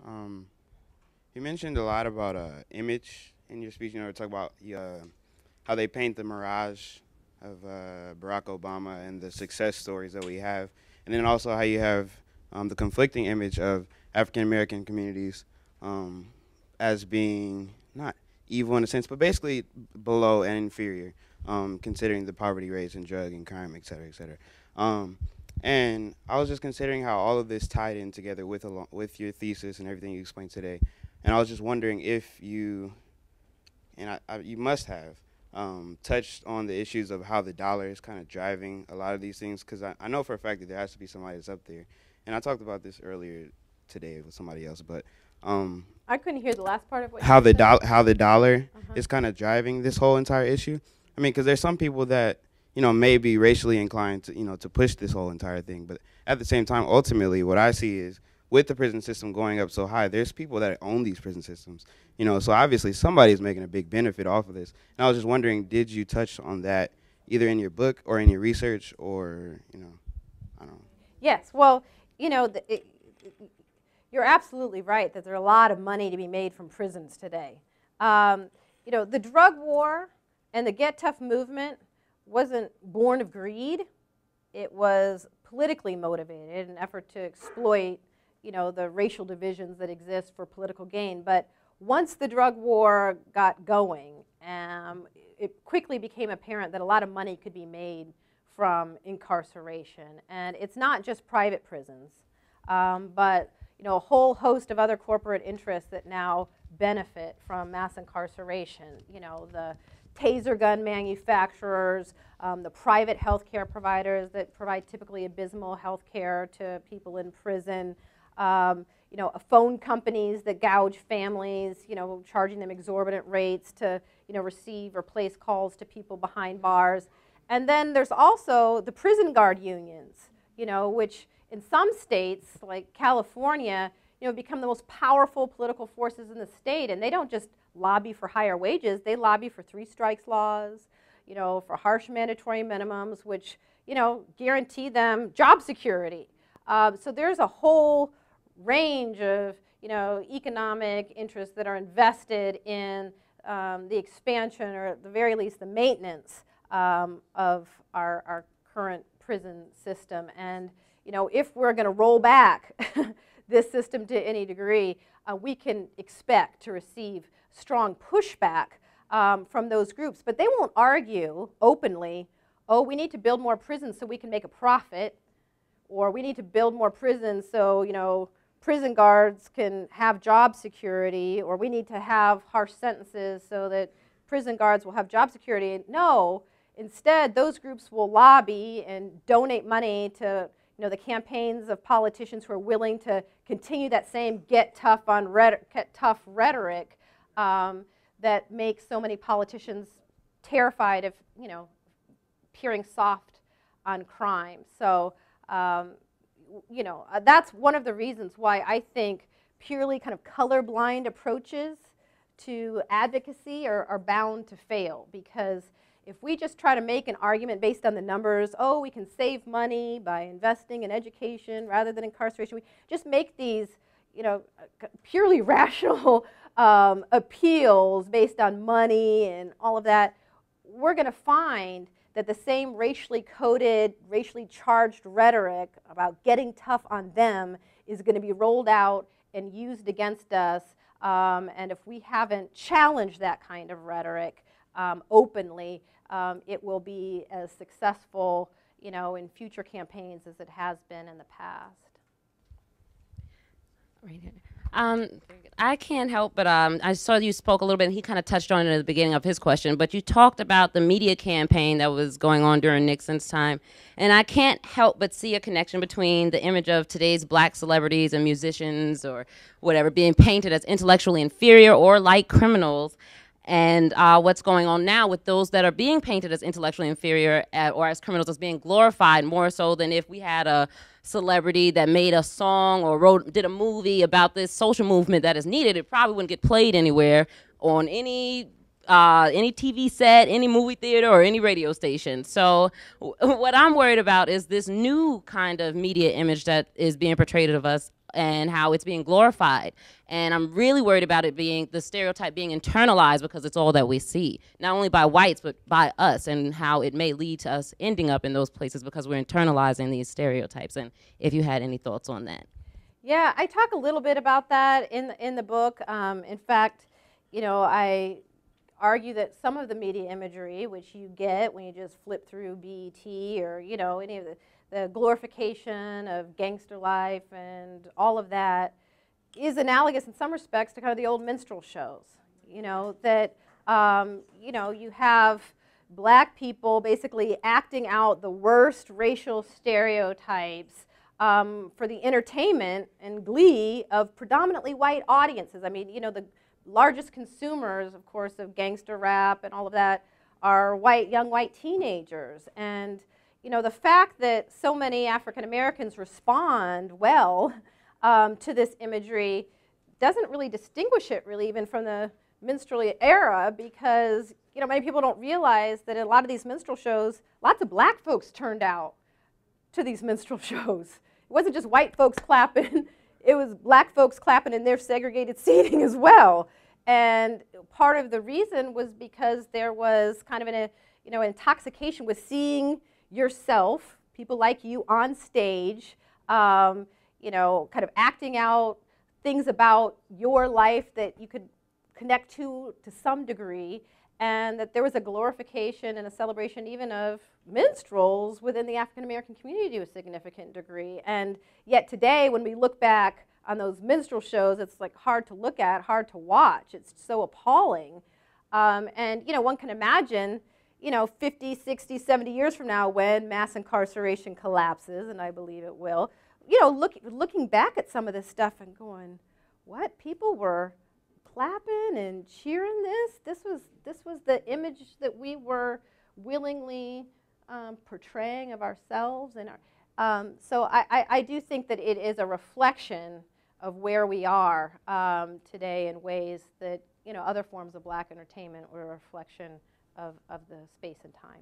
Um, you mentioned a lot about image in your speech. You know, talk about how they paint the mirage of Barack Obama and the success stories that we have, and then also how you have the conflicting image of African American communities um, as being not evil in a sense, but basically below and inferior, considering the poverty rates and drug and crime, et cetera, et cetera. Um, and I was just considering how all of this tied in together with your thesis and everything you explained today. And I was just wondering if you, and you must have, touched on the issues of how the dollar is kind of driving a lot of these things, because I know for a fact that there has to be somebody that's up there. And I talked about this earlier today with somebody else, but I couldn't hear the last part of what you said. how the dollar is kind of driving this whole entire issue. I mean, because there's some people that may be racially inclined to to push this whole entire thing, but at the same time, ultimately, what I see is with the prison system going up so high, there's people that own these prison systems. So obviously somebody's making a big benefit off of this. And I was just wondering, did you touch on that either in your book or in your research, or I don't know. Yes, well, you know, you're absolutely right that there's a lot of money to be made from prisons today. The drug war and the Get Tough movement wasn't born of greed. It was politically motivated, an effort to exploit, the racial divisions that exist for political gain. But once the drug war got going, it quickly became apparent that a lot of money could be made from incarceration. And it's not just private prisons, but a whole host of other corporate interests that now benefit from mass incarceration. The taser gun manufacturers, the private healthcare providers that provide typically abysmal healthcare to people in prison, phone companies that gouge families, charging them exorbitant rates to, receive or place calls to people behind bars. And then there's also the prison guard unions, which in some states, like California, become the most powerful political forces in the state. And they don't just lobby for higher wages, they lobby for three strikes laws, for harsh mandatory minimums, which, guarantee them job security. So there's a whole range of, economic interests that are invested in the expansion, or at the very least the maintenance of our current prison system. And if we're going to roll back this system to any degree, we can expect to receive strong pushback from those groups. But they won't argue openly, oh, we need to build more prisons so we can make a profit, or we need to build more prisons so, prison guards can have job security, or we need to have harsh sentences so that prison guards will have job security. No, instead, those groups will lobby and donate money to the campaigns of politicians who are willing to continue that same get tough rhetoric that makes so many politicians terrified of appearing soft on crime. So that's one of the reasons why I think purely kind of colorblind approaches to advocacy are bound to fail, because if we just try to make an argument based on the numbers, oh, we can save money by investing in education rather than incarceration, we just make these, purely rational appeals based on money and all of that, we're going to find that the same racially coded, racially charged rhetoric about getting tough on them is going to be rolled out and used against us. And if we haven't challenged that kind of rhetoric openly, it will be as successful, in future campaigns as it has been in the past. Right here. I can't help but I saw you spoke a little bit, and he kind of touched on it at the beginning of his question, but you talked about the media campaign that was going on during Nixon's time, and I can't help but see a connection between the image of today's black celebrities and musicians or whatever being painted as intellectually inferior or like criminals, and what's going on now with those that are being painted as intellectually inferior or as criminals as being glorified more so than if we had a celebrity that made a song or did a movie about this social movement that is needed. It probably wouldn't get played anywhere on any TV set, any movie theater, or any radio station. So what I'm worried about is this new kind of media image that is being portrayed of us and how it's being glorified. And I'm really worried about it being, the stereotype being internalized because it's all that we see, not only by whites, but by us, and how it may lead to us ending up in those places because we're internalizing these stereotypes. And if you had any thoughts on that. Yeah, I talk a little bit about that in the book. In fact, I argue that some of the media imagery, which you get when you just flip through BET or any of the glorification of gangster life and all of that, is analogous in some respects to kind of the old minstrel shows. That you have black people basically acting out the worst racial stereotypes for the entertainment and glee of predominantly white audiences. I mean, the largest consumers, of course, of gangster rap and all of that are young white teenagers. And, the fact that so many African Americans respond well to this imagery doesn't really distinguish it really even from the minstrel era, because, many people don't realize that in a lot of these minstrel shows, lots of black folks turned out to these minstrel shows. It wasn't just white folks clapping, it was black folks clapping in their segregated seating as well. And part of the reason was because there was kind of an intoxication with seeing yourself, people like you on stage, kind of acting out things about your life that you could connect to some degree, and that there was a glorification and a celebration even of minstrels within the African American community to a significant degree. And yet today, when we look back on those minstrel shows, it's like hard to look at, hard to watch. It's so appalling. And one can imagine 50, 60, 70 years from now, when mass incarceration collapses, and I believe it will, looking back at some of this stuff and going, what? People were clapping and cheering this? This was the image that we were willingly portraying of ourselves. And so I do think that it is a reflection of where we are today in ways that other forms of black entertainment were a reflection of the space and time.